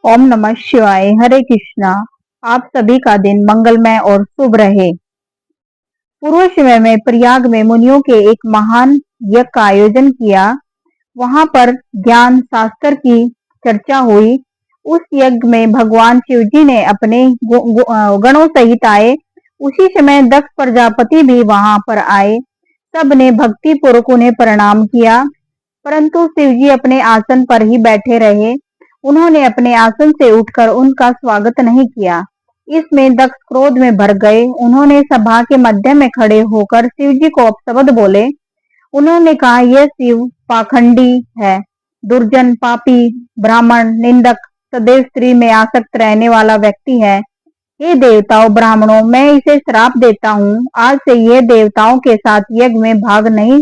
ओम नमः शिवाय। हरे कृष्णा। आप सभी का दिन मंगलमय और शुभ रहे। पूर्व समय में प्रयाग में मुनियों के एक महान यज्ञ का आयोजन किया। वहां पर ज्ञान शास्त्र की चर्चा हुई। उस यज्ञ में भगवान शिव जी ने अपने गणों सहित आए। उसी समय दक्ष प्रजापति भी वहां पर आए। सबने भक्ति पूर्वक उन्हें प्रणाम किया, परंतु शिव जी अपने आसन पर ही बैठे रहे। उन्होंने अपने आसन से उठकर उनका स्वागत नहीं किया। इसमें दक्ष क्रोध में भर गए। उन्होंने सभा के मध्य में खड़े होकर शिव जी को अपशब्द बोले। उन्होंने कहा, यह शिव पाखंडी है, दुर्जन, पापी, ब्राह्मण, निंदक, सदैव स्त्री में आसक्त रहने वाला व्यक्ति है। हे देवताओं, ब्राह्मणों, मैं इसे श्राप देता हूँ। आज से यह देवताओं के साथ यज्ञ में भाग नहीं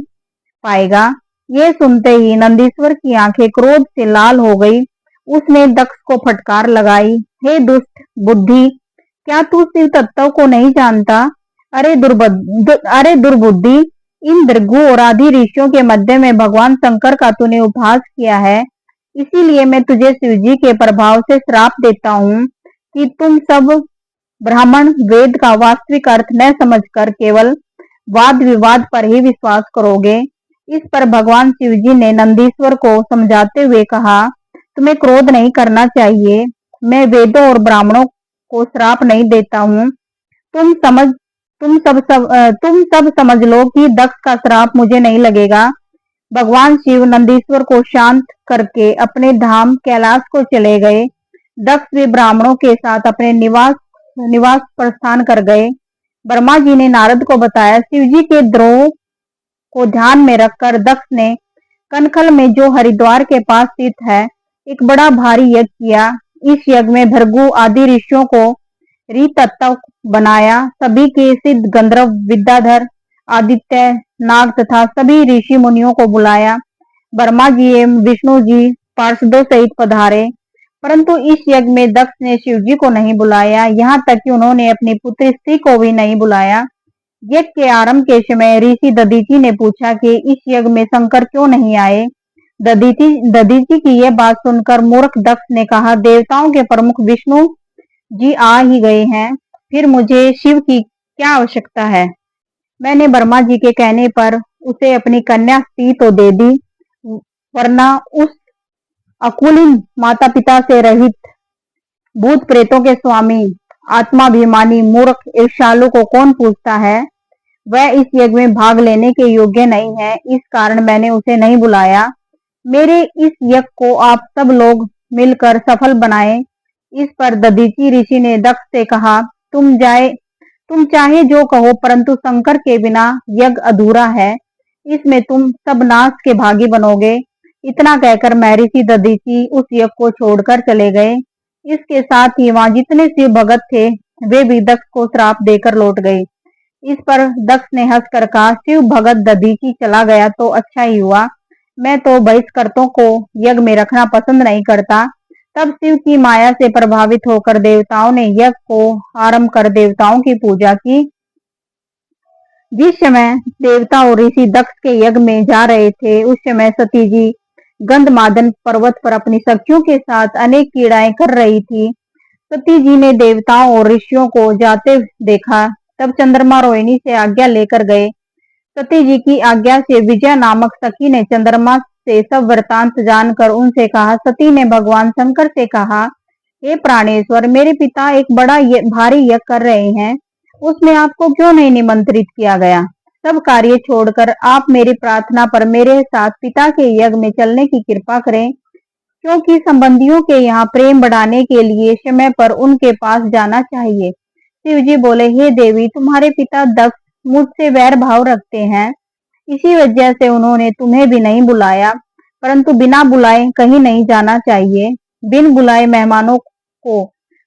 पाएगा। ये सुनते ही नंदीश्वर की आंखें क्रोध से लाल हो गई। उसने दक्ष को फटकार लगाई, हे दुष्ट बुद्धि, क्या तू शिव तत्व को नहीं जानता? अरे दुर्बुद्धि, इन भृगु और आदि ऋषियों के मध्य में भगवान शंकर का तूने उपहास किया है। इसीलिए मैं तुझे शिवजी के प्रभाव से श्राप देता हूँ कि तुम सब ब्राह्मण वेद का वास्तविक अर्थ न समझकर केवल वाद विवाद पर ही विश्वास करोगे। इस पर भगवान शिव जी ने नंदीश्वर को समझाते हुए कहा, तुम्हें क्रोध नहीं करना चाहिए। मैं वेदों और ब्राह्मणों को श्राप नहीं देता हूँ। तुम समझ तुम सब समझ लो कि दक्ष का श्राप मुझे नहीं लगेगा। भगवान शिव नंदीश्वर को शांत करके अपने धाम कैलाश को चले गए। दक्ष भी ब्राह्मणों के साथ अपने निवास प्रस्थान कर गए। ब्रह्मा जी ने नारद को बताया। शिव जी के द्रोह को ध्यान में रखकर दक्ष ने कनखल में, जो हरिद्वार के पास स्थित है, एक बड़ा भारी यज्ञ किया। इस यज्ञ में भृगु आदि ऋषियों को ऋतत्व बनाया। सभी के सिद्ध, गंधर्व, विद्याधर, आदित्य, नाग तथा सभी ऋषि मुनियों को बुलाया। ब्रह्मा जी एवं विष्णु जी पार्षदों सहित पधारे, परंतु इस यज्ञ में दक्ष ने शिव जी को नहीं बुलाया। यहाँ तक कि उन्होंने अपनी पुत्री स्त्री को भी नहीं बुलाया। यज्ञ के आरंभ के समय ऋषि दधीचि ने पूछा कि इस यज्ञ में शंकर क्यों नहीं आए। दधीचि की यह बात सुनकर मूर्ख दक्ष ने कहा, देवताओं के प्रमुख विष्णु जी आ ही गए हैं, फिर मुझे शिव की क्या आवश्यकता है। मैंने ब्रह्मा जी के कहने पर उसे अपनी कन्या स्त्री तो दे दी, वरना उस अकुलीन माता पिता से रहित, भूत प्रेतों के स्वामी, आत्माभिमानी, मूर्ख, ईर्ष्यालु को कौन पूछता है। वह इस यज्ञ में भाग लेने के योग्य नहीं है, इस कारण मैंने उसे नहीं बुलाया। मेरे इस यज्ञ को आप सब लोग मिलकर सफल बनाएं। इस पर दधीचि ऋषि ने दक्ष से कहा, तुम चाहे जो कहो, परंतु शंकर के बिना यज्ञ अधूरा है। इसमें तुम सब नाश के भागी बनोगे। इतना कहकर महर्षि दधीचि उस यज्ञ को छोड़कर चले गए। इसके साथ ही वहां जितने शिव भगत थे, वे भी दक्ष को श्राप देकर लौट गए। इस पर दक्ष ने हंसकर कहा, शिव भगत दधीचि चला गया तो अच्छा ही हुआ। मैं तो बहिष्कृतों को यज्ञ में रखना पसंद नहीं करता। तब शिव की माया से प्रभावित होकर देवताओं ने यज्ञ को आरंभ कर देवताओं की पूजा की। जिस समय देवता और ऋषि दक्ष के यज्ञ में जा रहे थे, उस समय सती जी गंधमादन पर्वत पर अपनी सखियों के साथ अनेक क्रीड़ाएं कर रही थी। सती जी ने देवताओं और ऋषियों को जाते देखा। तब चंद्रमा रोहिणी से आज्ञा लेकर गए। सती जी की आज्ञा से विजया नामक सखी ने चंद्रमा से सब वृतांत जानकर उनसे कहा। सती ने भगवान शंकर से कहा, हे प्राणेश्वर, मेरे पिता एक बड़ा भारी यज्ञ कर रहे हैं, उसमें आपको क्यों नहीं निमंत्रित किया गया। सब कार्य छोड़कर आप मेरी प्रार्थना पर मेरे साथ पिता के यज्ञ में चलने की कृपा करें, क्योंकि संबंधियों के यहाँ प्रेम बढ़ाने के लिए समय पर उनके पास जाना चाहिए। शिव जी बोले, हे देवी, तुम्हारे पिता दक्ष मुझसे वैर भाव रखते हैं, इसी वजह से उन्होंने तुम्हें भी नहीं बुलाया। परंतु बिना बुलाए कहीं नहीं जाना चाहिए। बिन बुलाए मेहमानों को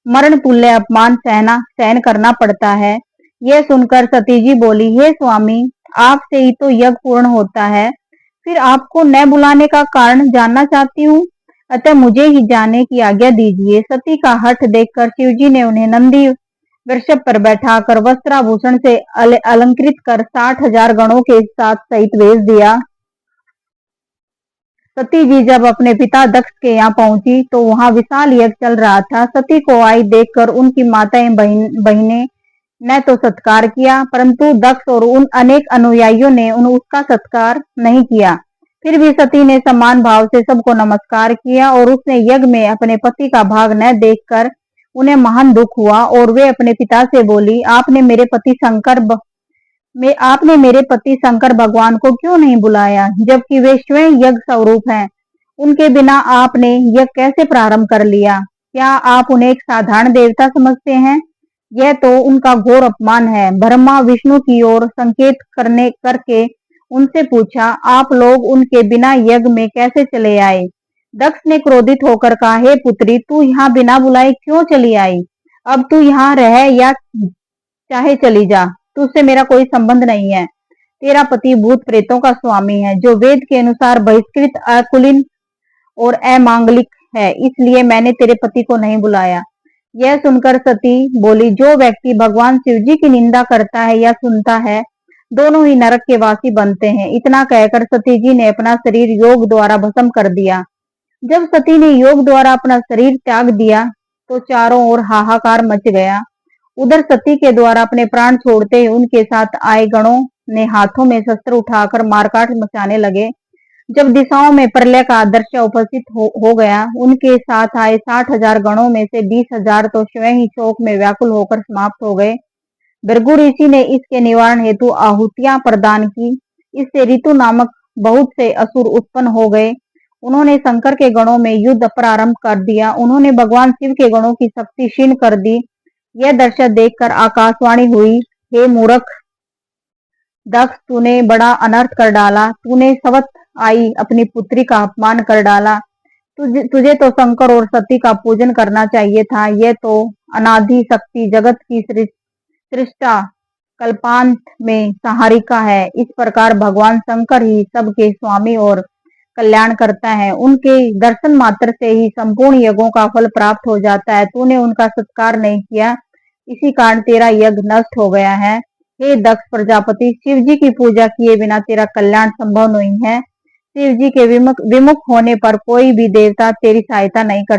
मरण तुल्य अपमान सहन करना पड़ता है। यह सुनकर सती जी बोली, हे स्वामी, आपसे ही तो यज्ञ पूर्ण होता है, फिर आपको न बुलाने का कारण जानना चाहती हूँ, अतः मुझे ही जाने की आज्ञा दीजिए। सती का हठ देखकर शिव जी ने उन्हें नंदी वृषभ पर बैठाकर वस्त्राभूषण से अलंकृत कर 60,000 गणों के साथ सहित भेज दिया। सती जी जब अपने पिता दक्ष के यहाँ पहुंची तो वहां विशाल यज्ञ चल रहा था। सती को आई देखकर उनकी माताएं बहनें ने तो सत्कार किया, परंतु दक्ष और उन अनेक अनुयायियों ने उसका सत्कार नहीं किया। फिर भी सती ने समान भाव से सबको नमस्कार किया और उसने यज्ञ में अपने पति का भाग न देखकर उन्हें महान दुख हुआ और वे अपने पिता से बोली, आपने मेरे पति शंकर भगवान को क्यों नहीं बुलाया, जबकि वे स्वयं यज्ञ स्वरूप हैं। उनके बिना आपने यज्ञ कैसे प्रारंभ कर लिया? क्या आप उन्हें एक साधारण देवता समझते हैं? यह तो उनका घोर अपमान है। ब्रह्मा विष्णु की ओर संकेत करके उनसे पूछा, आप लोग उनके बिना यज्ञ में कैसे चले आए? दक्ष ने क्रोधित होकर कहा, हे पुत्री, तू यहाँ बिना बुलाए क्यों चली आई? अब तू यहाँ रह या चाहे चली जा, तुझसे मेरा कोई संबंध नहीं है। तेरा पति भूत प्रेतों का स्वामी है, जो वेद के अनुसार बहिष्कृत, अकुलीन और अमांगलिक है, इसलिए मैंने तेरे पति को नहीं बुलाया। यह सुनकर सती बोली, जो व्यक्ति भगवान शिव जी की निंदा करता है या सुनता है, दोनों ही नरक के वासी बनते हैं। इतना कहकर सती जी ने अपना शरीर योग द्वारा भस्म कर दिया। जब सती ने योग द्वारा अपना शरीर त्याग दिया तो चारों ओर हाहाकार मच गया। उधर सती के द्वारा अपने प्राण छोड़ते ही उनके साथ आए गणों ने हाथों में शस्त्र उठाकर मारकाट मचाने लगे। जब दिशाओं में प्रलय का दृश्य उपस्थित हो गया, उनके साथ आए 60,000 गणों में से 20,000 तो स्वयं ही शोक में व्याकुल होकर समाप्त हो गए। भृगु ऋषि ने इसके निवारण हेतु आहुतियां प्रदान की। इससे ऋतु नामक बहुत से असुर उत्पन्न हो गए। उन्होंने शंकर के गणों में युद्ध प्रारंभ कर दिया। उन्होंने भगवान शिव के गणों की शक्ति क्षीण कर दी। यह दृश्य देखकर आकाशवाणी हुई, हे मूर्ख दक्ष, तूने बड़ा अनर्थ कर डाला। तूने सवत आई अपनी पुत्री का अपमान कर डाला। तुझे तो शंकर और सती का पूजन करना चाहिए था। यह तो अनादि शक्ति जगत की सृष्टा कल्पांत में संहारिका है। इस प्रकार भगवान शंकर ही सबके स्वामी और कल्याण करता है। उनके दर्शन मात्र से ही संपूर्ण यज्ञों का फल प्राप्त हो जाता है। तूने उनका सत्कार नहीं किया, इसी कारण तेरा यज्ञ नष्ट हो गया है। हे दक्ष प्रजापति, शिव जी की पूजा किए बिना तेरा कल्याण संभव नहीं है। शिव जी के विमुख होने पर कोई भी देवता तेरी सहायता नहीं कर